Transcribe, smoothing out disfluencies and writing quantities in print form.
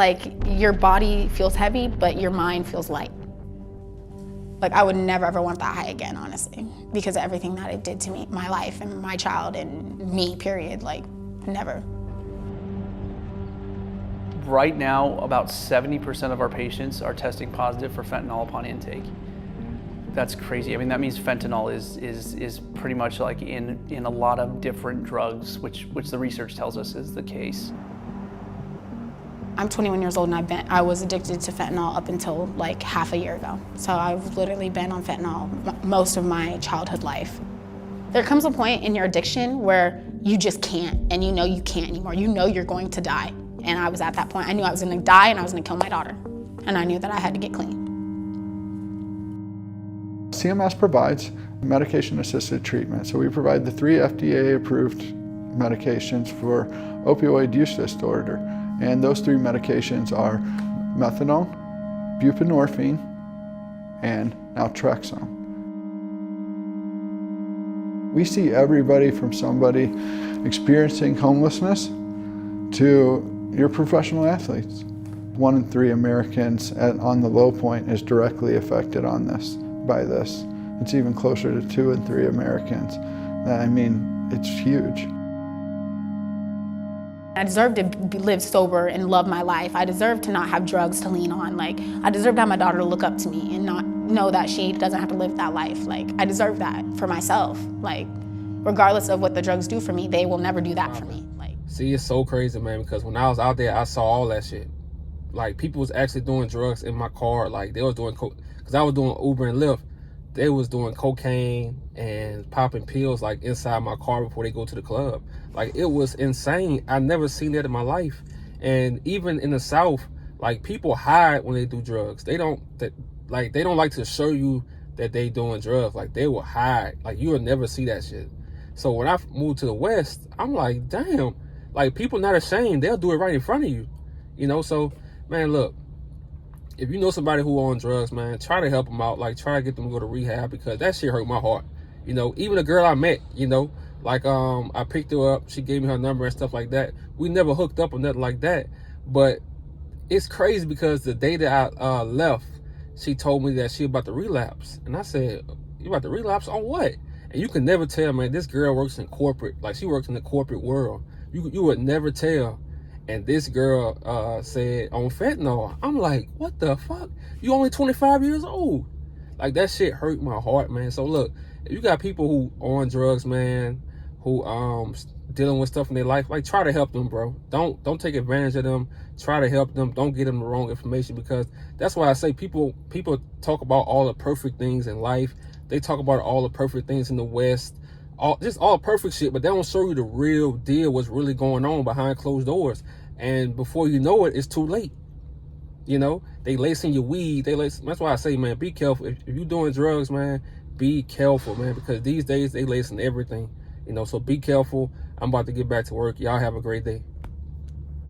like your body feels heavy, but your mind feels light. Like I would never ever want that high again, honestly, because of everything that it did to me, my life and my child and me, period, like never. Right now, about 70% of our patients are testing positive for fentanyl upon intake. That's crazy. I mean, that means fentanyl is pretty much like in a lot of different drugs, which the research tells us is the case. I'm 21 years old and I was addicted to fentanyl up until like half a year ago. So I've literally been on fentanyl most of my childhood life. There comes a point in your addiction where you just can't, and you know you can't anymore. You know you're going to die. And I was at that point. I knew I was gonna die and I was gonna kill my daughter. And I knew that I had to get clean. CMS provides medication-assisted treatment. So we provide the 3 FDA-approved medications for opioid use disorder. And those 3 medications are methadone, buprenorphine, and naltrexone. We see everybody from somebody experiencing homelessness to your professional athletes. 1 in 3 Americans on the low point is directly affected by this. It's even closer to 2 in 3 Americans. I mean, it's huge. I deserve to live sober and love my life. I deserve to not have drugs to lean on. Like, I deserve to have my daughter look up to me and not know that she doesn't have to live that life. Like, I deserve that for myself. Like, regardless of what the drugs do for me, they will never do that for me. Like, see, it's so crazy, man, because when I was out there, I saw all that shit. Like, people was actually doing drugs in my car. Like, they was doing because I was doing Uber and Lyft. They was doing cocaine and popping pills like inside my car before they go to the club. Like, it was insane. I never seen that in my life. And even in the South, like, people hide when they do drugs. They don't like to show you that they doing drugs. Like, they will hide. Like, you will never see that shit. So when I moved to the West, I'm like, damn, like, people not ashamed. They'll do it right in front of you. You know, so man, look, if you know somebody who on drugs, man, try to help them out. Like, try to get them to go to rehab, because that shit hurt my heart. You know, even a girl I met, you know, like, I picked her up. She gave me her number and stuff like that. We never hooked up or nothing like that. But it's crazy because the day that I left, she told me that she about to relapse. And I said, you about to relapse on what? And you can never tell, man. This girl works in corporate. Like, she works in the corporate world. You would never tell. And this girl said on fentanyl. I'm like, what the fuck? You only 25 years old. Like, that shit hurt my heart, man. So look, if you got people who on drugs, man, who dealing with stuff in their life, like, try to help them, bro. Don't take advantage of them. Try to help them. Don't get them the wrong information, because that's why I say people talk about all the perfect things in life. They talk about all the perfect things in the West. Just all perfect shit, but they don't show you the real deal, what's really going on behind closed doors. And before you know it, it's too late. You know, they lacing your weed. That's why I say, man, be careful. If you're doing drugs, man, be careful, man, because these days they lacing everything. You know, so be careful. I'm about to get back to work. Y'all have a great day.